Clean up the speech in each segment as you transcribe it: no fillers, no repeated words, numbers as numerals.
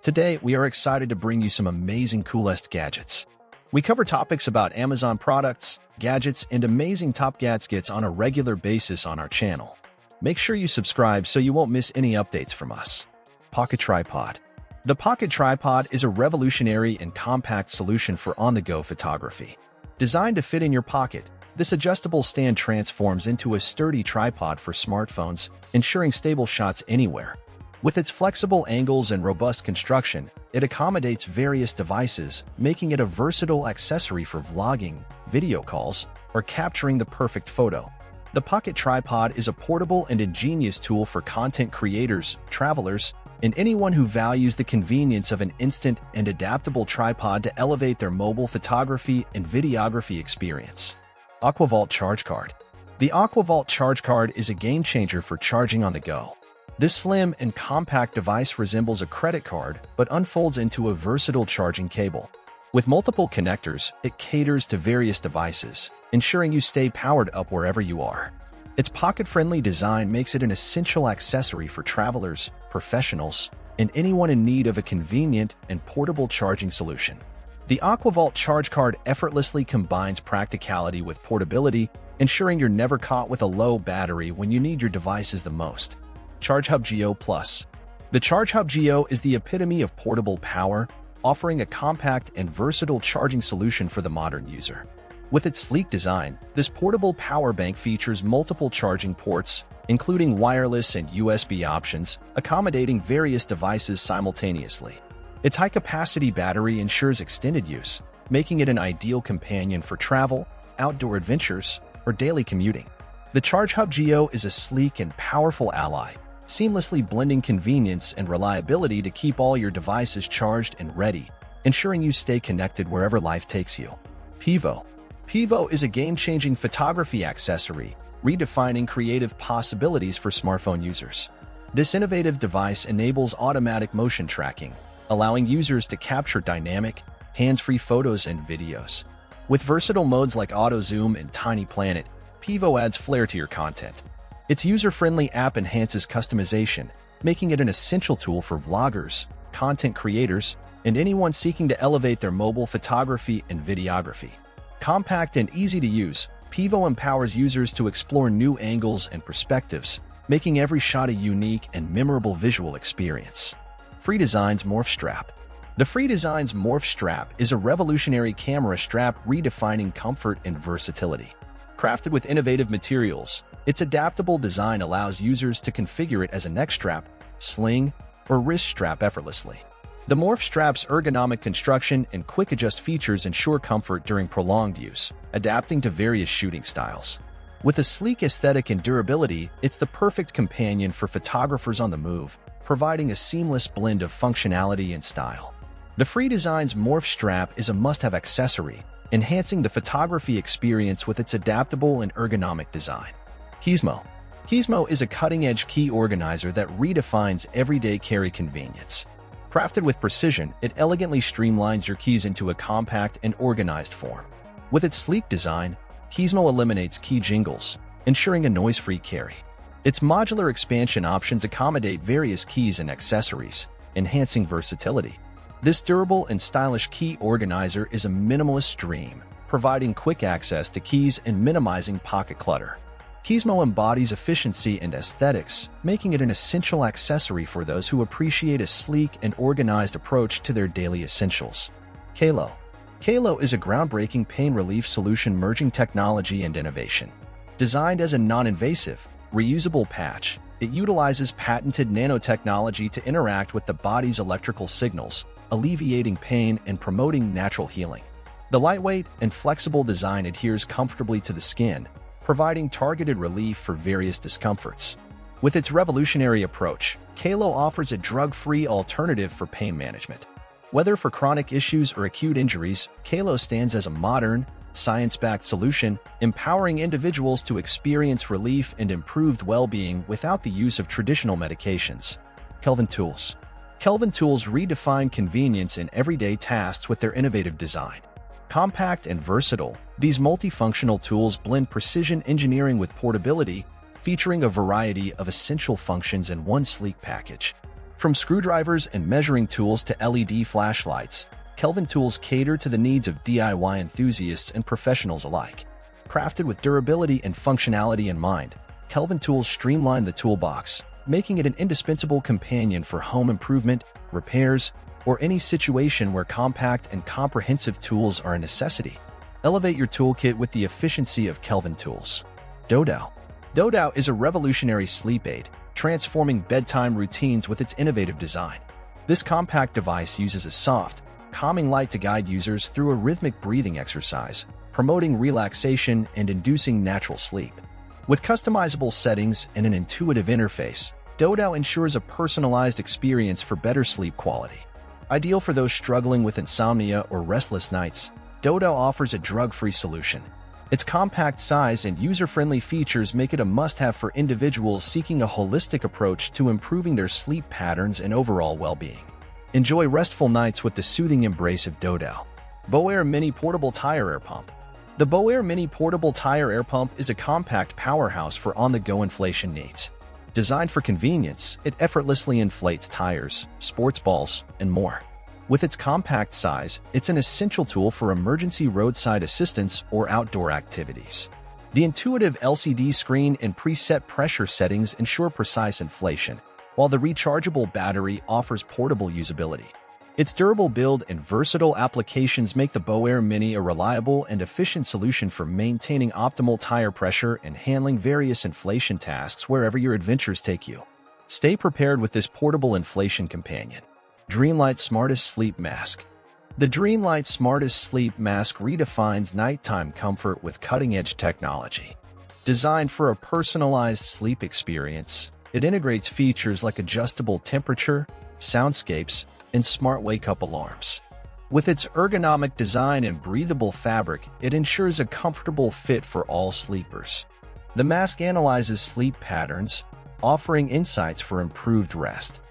Today, we are excited to bring you some amazing coolest gadgets. We cover topics about Amazon products, gadgets, and amazing top gadgets on a regular basis on our channel. Make sure you subscribe so you won't miss any updates from us. Pocket Tripod. The Pocket Tripod is a revolutionary and compact solution for on-the-go photography. Designed to fit in your pocket, this adjustable stand transforms into a sturdy tripod for smartphones, ensuring stable shots anywhere. With its flexible angles and robust construction, it accommodates various devices, making it a versatile accessory for vlogging, video calls, or capturing the perfect photo. The Pocket Tripod is a portable and ingenious tool for content creators, travelers, and anyone who values the convenience of an instant and adaptable tripod to elevate their mobile photography and videography experience. AquaVault Charge Card. The AquaVault Charge Card is a game-changer for charging on the go. This slim and compact device resembles a credit card but unfolds into a versatile charging cable. With multiple connectors, it caters to various devices, ensuring you stay powered up wherever you are. Its pocket-friendly design makes it an essential accessory for travelers, professionals, and anyone in need of a convenient and portable charging solution. The AquaVault Charge Card effortlessly combines practicality with portability, ensuring you're never caught with a low battery when you need your devices the most. ChargeHub Geo Plus. The ChargeHub Geo is the epitome of portable power, offering a compact and versatile charging solution for the modern user. With its sleek design, this portable power bank features multiple charging ports, including wireless and USB options, accommodating various devices simultaneously. Its high-capacity battery ensures extended use, making it an ideal companion for travel, outdoor adventures, or daily commuting. The ChargeHub Geo is a sleek and powerful ally, seamlessly blending convenience and reliability to keep all your devices charged and ready, ensuring you stay connected wherever life takes you. Pivo. Pivo is a game-changing photography accessory, redefining creative possibilities for smartphone users. This innovative device enables automatic motion tracking, allowing users to capture dynamic, hands-free photos and videos. With versatile modes like Auto Zoom and Tiny Planet, Pivo adds flair to your content. Its user-friendly app enhances customization, making it an essential tool for vloggers, content creators, and anyone seeking to elevate their mobile photography and videography. Compact and easy to use, Pivo empowers users to explore new angles and perspectives, making every shot a unique and memorable visual experience. FreeDesign's Morph Strap. The FreeDesign's Morph Strap is a revolutionary camera strap redefining comfort and versatility. Crafted with innovative materials, its adaptable design allows users to configure it as a neck strap, sling, or wrist strap effortlessly. The Morph Strap's ergonomic construction and quick-adjust features ensure comfort during prolonged use, adapting to various shooting styles. With a sleek aesthetic and durability, it's the perfect companion for photographers on the move, providing a seamless blend of functionality and style. The FreeDesign's Morph Strap is a must-have accessory, enhancing the photography experience with its adaptable and ergonomic design. Keysmo. Keysmo is a cutting-edge key organizer that redefines everyday carry convenience. Crafted with precision, it elegantly streamlines your keys into a compact and organized form. With its sleek design, Keysmo eliminates key jingles, ensuring a noise-free carry. Its modular expansion options accommodate various keys and accessories, enhancing versatility. This durable and stylish key organizer is a minimalist dream, providing quick access to keys and minimizing pocket clutter. Keysmo embodies efficiency and aesthetics, making it an essential accessory for those who appreciate a sleek and organized approach to their daily essentials. Kalo. Kalo is a groundbreaking pain relief solution merging technology and innovation. Designed as a non-invasive, reusable patch, it utilizes patented nanotechnology to interact with the body's electrical signals, alleviating pain and promoting natural healing. The lightweight and flexible design adheres comfortably to the skin, providing targeted relief for various discomforts. With its revolutionary approach, Kalo offers a drug-free alternative for pain management. Whether for chronic issues or acute injuries, Kalo stands as a modern, science-backed solution, empowering individuals to experience relief and improved well-being without the use of traditional medications. Kelvin Tools. Kelvin Tools redefine convenience in everyday tasks with their innovative design. Compact and versatile, these multifunctional tools blend precision engineering with portability, featuring a variety of essential functions in one sleek package. From screwdrivers and measuring tools to LED flashlights, Kelvin tools cater to the needs of DIY enthusiasts and professionals alike. Crafted with durability and functionality in mind, Kelvin tools streamline the toolbox, making it an indispensable companion for home improvement, repairs, or any situation where compact and comprehensive tools are a necessity. Elevate your toolkit with the efficiency of Kelvin tools. Dodo. Dodo is a revolutionary sleep aid, transforming bedtime routines with its innovative design. This compact device uses a soft, calming light to guide users through a rhythmic breathing exercise, promoting relaxation and inducing natural sleep. With customizable settings and an intuitive interface, Dodo ensures a personalized experience for better sleep quality. Ideal for those struggling with insomnia or restless nights, Dodo offers a drug-free solution. Its compact size and user-friendly features make it a must-have for individuals seeking a holistic approach to improving their sleep patterns and overall well-being. Enjoy restful nights with the soothing embrace of Dodo. Boair Mini Portable Tire Air Pump. The Boair Mini Portable Tire Air Pump is a compact powerhouse for on-the-go inflation needs. Designed for convenience, it effortlessly inflates tires, sports balls, and more. With its compact size, it's an essential tool for emergency roadside assistance or outdoor activities. The intuitive LCD screen and preset pressure settings ensure precise inflation, while the rechargeable battery offers portable usability. Its durable build and versatile applications make the Boair Mini a reliable and efficient solution for maintaining optimal tire pressure and handling various inflation tasks wherever your adventures take you. Stay prepared with this portable inflation companion. Dreamlight Smartest Sleep Mask. The Dreamlight Smartest Sleep Mask redefines nighttime comfort with cutting-edge technology. Designed for a personalized sleep experience, it integrates features like adjustable temperature, soundscapes, and smart wake-up alarms. With its ergonomic design and breathable fabric, it ensures a comfortable fit for all sleepers. The mask analyzes sleep patterns, offering insights for improved rest.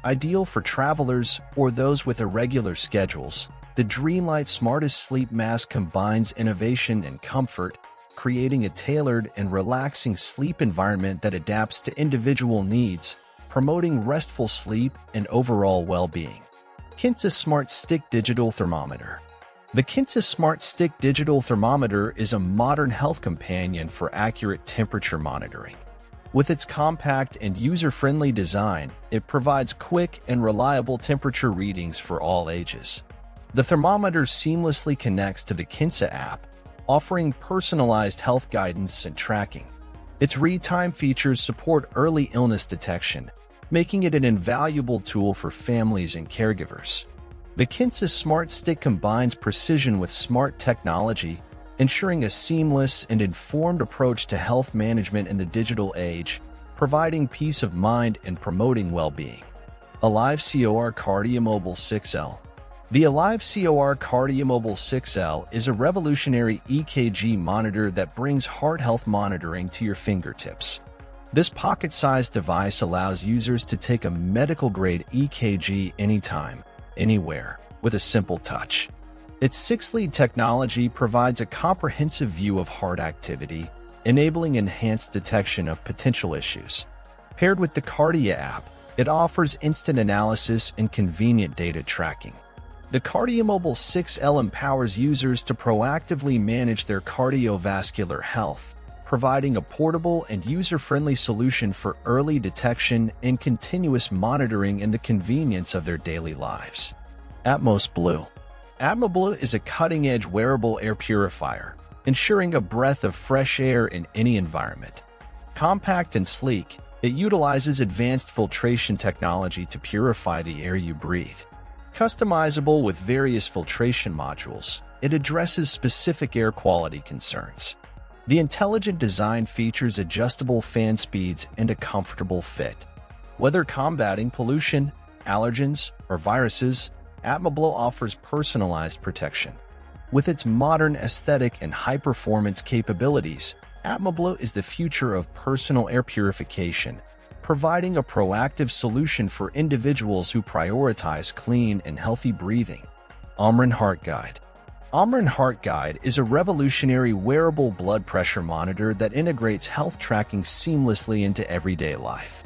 Ideal for travelers or those with irregular schedules, the Dreamlight Smartest Sleep Mask combines innovation and comfort, creating a tailored and relaxing sleep environment that adapts to individual needs, promoting restful sleep and overall well-being. Kinsa Smart Stick Digital Thermometer. The Kinsa Smart Stick Digital Thermometer is a modern health companion for accurate temperature monitoring. With its compact and user-friendly design, it provides quick and reliable temperature readings for all ages. The thermometer seamlessly connects to the Kinsa app, offering personalized health guidance and tracking. Its read-time features support early illness detection, making it an invaluable tool for families and caregivers. The Kinsa Smart Stick combines precision with smart technology, ensuring a seamless and informed approach to health management in the digital age, providing peace of mind and promoting well-being. Alive COR KardioMobile 6L. The Alive COR KardioMobile 6L is a revolutionary EKG monitor that brings heart health monitoring to your fingertips. This pocket-sized device allows users to take a medical-grade EKG anytime, anywhere, with a simple touch. Its 6-lead technology provides a comprehensive view of heart activity, enabling enhanced detection of potential issues. Paired with the Kardia app, it offers instant analysis and convenient data tracking. The KardioMobile 6L empowers users to proactively manage their cardiovascular health, providing a portable and user-friendly solution for early detection and continuous monitoring in the convenience of their daily lives. Atmos Blue. Atmos Blue is a cutting-edge wearable air purifier, ensuring a breath of fresh air in any environment. Compact and sleek, it utilizes advanced filtration technology to purify the air you breathe. Customizable with various filtration modules, it addresses specific air quality concerns. The intelligent design features adjustable fan speeds and a comfortable fit. Whether combating pollution, allergens, or viruses, Atmos Blue offers personalized protection. With its modern aesthetic and high-performance capabilities, Atmos Blue is the future of personal air purification, providing a proactive solution for individuals who prioritize clean and healthy breathing. Omron Heart Guide. Omron Heart Guide is a revolutionary wearable blood pressure monitor that integrates health tracking seamlessly into everyday life.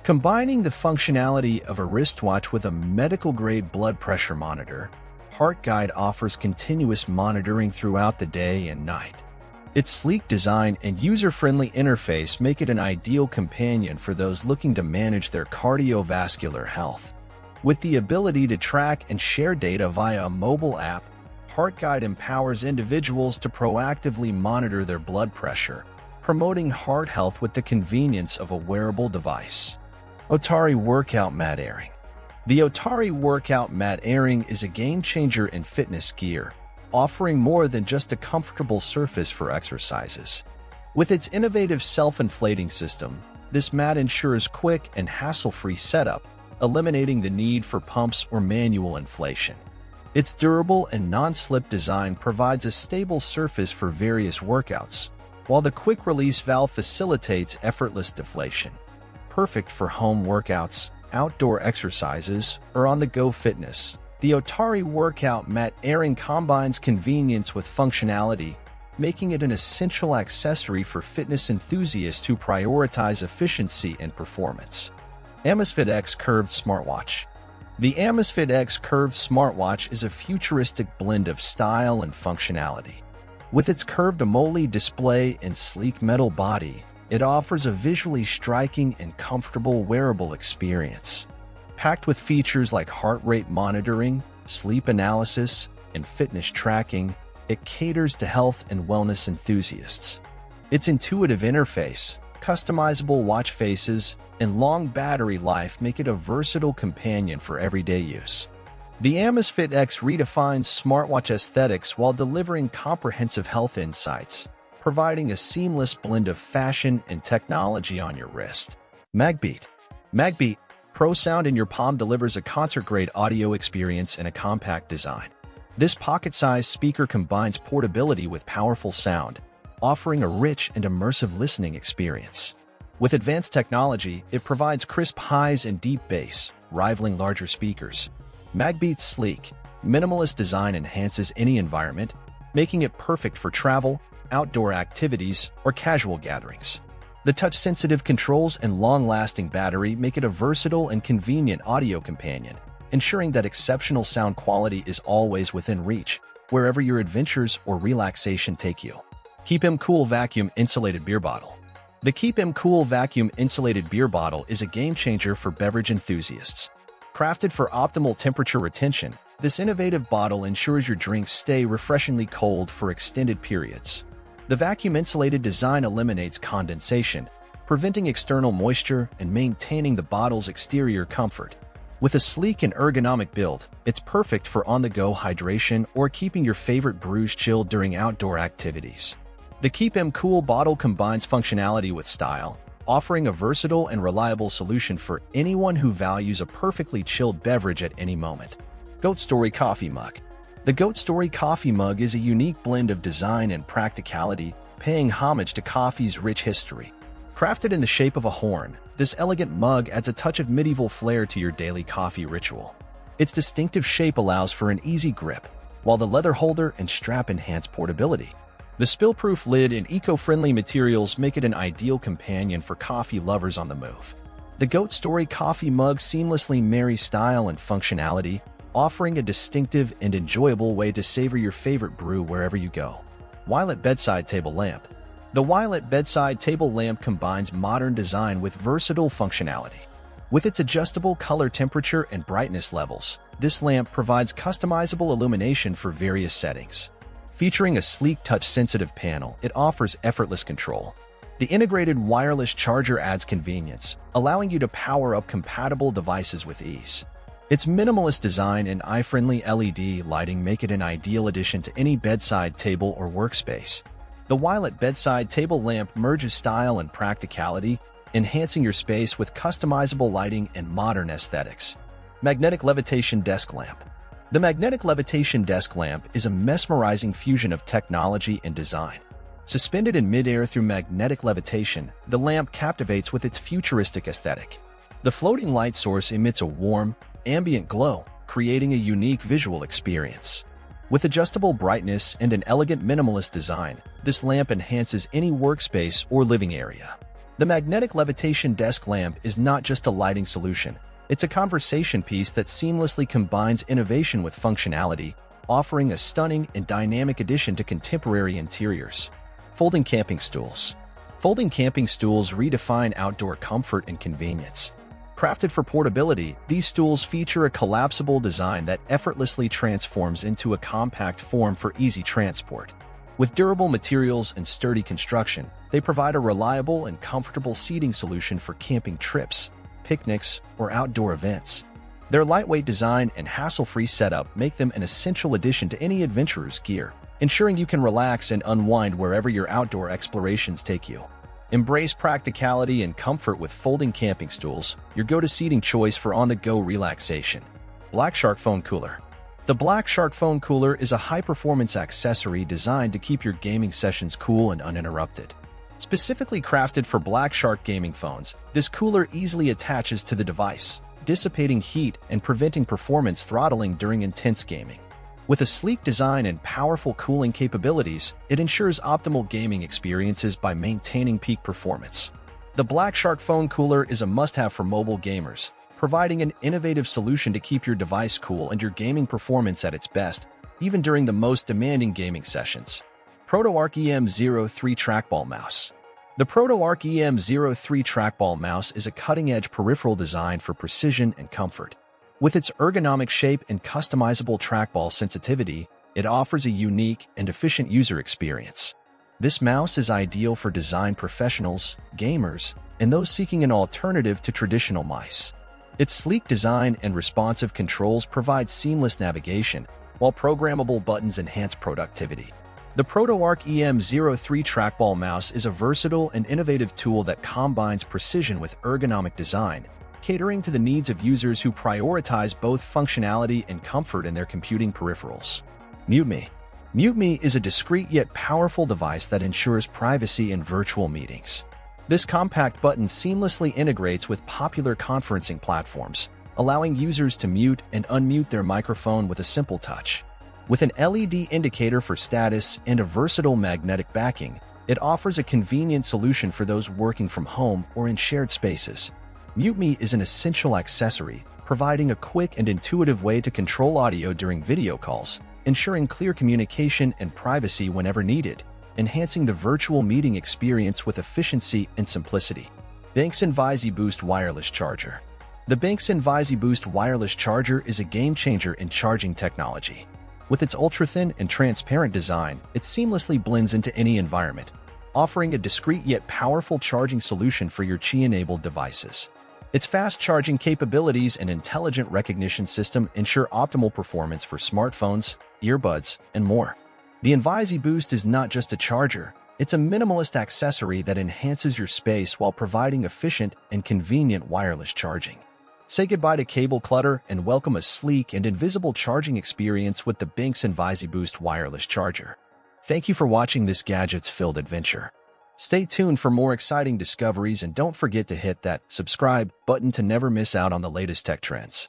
Combining the functionality of a wristwatch with a medical-grade blood pressure monitor, HeartGuide offers continuous monitoring throughout the day and night. Its sleek design and user-friendly interface make it an ideal companion for those looking to manage their cardiovascular health. With the ability to track and share data via a mobile app, HeartGuide empowers individuals to proactively monitor their blood pressure, promoting heart health with the convenience of a wearable device. Otari Workout Mat Airing. The Otari Workout Mat Airing is a game-changer in fitness gear, offering more than just a comfortable surface for exercises. With its innovative self-inflating system, this mat ensures quick and hassle-free setup, eliminating the need for pumps or manual inflation. Its durable and non-slip design provides a stable surface for various workouts, while the quick-release valve facilitates effortless deflation. Perfect for home workouts, outdoor exercises, or on-the-go fitness, the Otari Workout Mat Airing combines convenience with functionality, making it an essential accessory for fitness enthusiasts who prioritize efficiency and performance. Amazfit X Curved Smartwatch. The Amazfit X Curved Smartwatch is a futuristic blend of style and functionality. With its curved AMOLED display and sleek metal body, it offers a visually striking and comfortable wearable experience. Packed with features like heart rate monitoring, sleep analysis, and fitness tracking, it caters to health and wellness enthusiasts. Its intuitive interface, customizable watch faces, and long battery life make it a versatile companion for everyday use. The Amazfit X redefines smartwatch aesthetics while delivering comprehensive health insights, providing a seamless blend of fashion and technology on your wrist. Magbeat. Magbeat Pro Sound in your palm delivers a concert-grade audio experience in a compact design. This pocket-sized speaker combines portability with powerful sound, offering a rich and immersive listening experience. With advanced technology, it provides crisp highs and deep bass, rivaling larger speakers. Magbeat's sleek, minimalist design enhances any environment, making it perfect for travel, outdoor activities, or casual gatherings. The touch-sensitive controls and long-lasting battery make it a versatile and convenient audio companion, ensuring that exceptional sound quality is always within reach, wherever your adventures or relaxation take you. Keep 'Em Cool Vacuum Insulated Beer Bottle. The Keep 'Em Cool Vacuum Insulated Beer Bottle is a game-changer for beverage enthusiasts. Crafted for optimal temperature retention, this innovative bottle ensures your drinks stay refreshingly cold for extended periods. The vacuum-insulated design eliminates condensation, preventing external moisture and maintaining the bottle's exterior comfort. With a sleek and ergonomic build, it's perfect for on-the-go hydration or keeping your favorite brews chilled during outdoor activities. The Keep 'Em Cool bottle combines functionality with style, offering a versatile and reliable solution for anyone who values a perfectly chilled beverage at any moment. Goat Story Coffee Mug. The Goat Story Coffee Mug is a unique blend of design and practicality, paying homage to coffee's rich history. Crafted in the shape of a horn, this elegant mug adds a touch of medieval flair to your daily coffee ritual. Its distinctive shape allows for an easy grip, while the leather holder and strap enhance portability. The spill-proof lid and eco-friendly materials make it an ideal companion for coffee lovers on the move. The Goat Story Coffee Mug seamlessly marries style and functionality, offering a distinctive and enjoyable way to savor your favorite brew wherever you go. Wilet Bedside Table Lamp. The Wilet Bedside Table Lamp combines modern design with versatile functionality. With its adjustable color temperature and brightness levels, this lamp provides customizable illumination for various settings. Featuring a sleek touch-sensitive panel, it offers effortless control. The integrated wireless charger adds convenience, allowing you to power up compatible devices with ease. Its minimalist design and eye-friendly LED lighting make it an ideal addition to any bedside table or workspace. The Wilet Bedside Table Lamp merges style and practicality, enhancing your space with customizable lighting and modern aesthetics. Magnetic Levitation Desk Lamp. The Magnetic Levitation Desk Lamp is a mesmerizing fusion of technology and design. Suspended in midair through magnetic levitation, the lamp captivates with its futuristic aesthetic. The floating light source emits a warm, ambient glow, creating a unique visual experience. With adjustable brightness and an elegant minimalist design, this lamp enhances any workspace or living area. The magnetic levitation desk lamp is not just a lighting solution. It's a conversation piece that seamlessly combines innovation with functionality, offering a stunning and dynamic addition to contemporary interiors. Folding camping stools. Folding camping stools redefine outdoor comfort and convenience. Crafted for portability, these stools feature a collapsible design that effortlessly transforms into a compact form for easy transport. With durable materials and sturdy construction, they provide a reliable and comfortable seating solution for camping trips, picnics, or outdoor events. Their lightweight design and hassle-free setup make them an essential addition to any adventurer's gear, ensuring you can relax and unwind wherever your outdoor explorations take you. Embrace practicality and comfort with folding camping stools, your go-to seating choice for on-the-go relaxation. Black Shark Phone Cooler. The Black Shark Phone Cooler is a high-performance accessory designed to keep your gaming sessions cool and uninterrupted. Specifically crafted for Black Shark gaming phones, this cooler easily attaches to the device, dissipating heat and preventing performance throttling during intense gaming. With a sleek design and powerful cooling capabilities, it ensures optimal gaming experiences by maintaining peak performance. The Black Shark Phone Cooler is a must-have for mobile gamers, providing an innovative solution to keep your device cool and your gaming performance at its best, even during the most demanding gaming sessions. ProtoArc EM03 Trackball Mouse. The ProtoArc EM03 Trackball Mouse is a cutting-edge peripheral designed for precision and comfort. With its ergonomic shape and customizable trackball sensitivity, it offers a unique and efficient user experience. This mouse is ideal for design professionals, gamers, and those seeking an alternative to traditional mice. Its sleek design and responsive controls provide seamless navigation, while programmable buttons enhance productivity. The ProtoArc EM03 Trackball Mouse is a versatile and innovative tool that combines precision with ergonomic design, catering to the needs of users who prioritize both functionality and comfort in their computing peripherals. MuteMe. MuteMe is a discreet yet powerful device that ensures privacy in virtual meetings. This compact button seamlessly integrates with popular conferencing platforms, allowing users to mute and unmute their microphone with a simple touch. With an LED indicator for status and a versatile magnetic backing, it offers a convenient solution for those working from home or in shared spaces. MuteMe is an essential accessory, providing a quick and intuitive way to control audio during video calls, ensuring clear communication and privacy whenever needed, enhancing the virtual meeting experience with efficiency and simplicity. Bangson VisiBoost Wireless Charger. The Bangson VisiBoost Wireless Charger is a game-changer in charging technology. With its ultra-thin and transparent design, it seamlessly blends into any environment, offering a discreet yet powerful charging solution for your Qi-enabled devices. Its fast charging capabilities and intelligent recognition system ensure optimal performance for smartphones, earbuds, and more. The VisiBoost is not just a charger, it's a minimalist accessory that enhances your space while providing efficient and convenient wireless charging. Say goodbye to cable clutter and welcome a sleek and invisible charging experience with the Bangson VisiBoost Wireless Charger. Thank you for watching this gadgets-filled adventure. Stay tuned for more exciting discoveries and don't forget to hit that subscribe button to never miss out on the latest tech trends.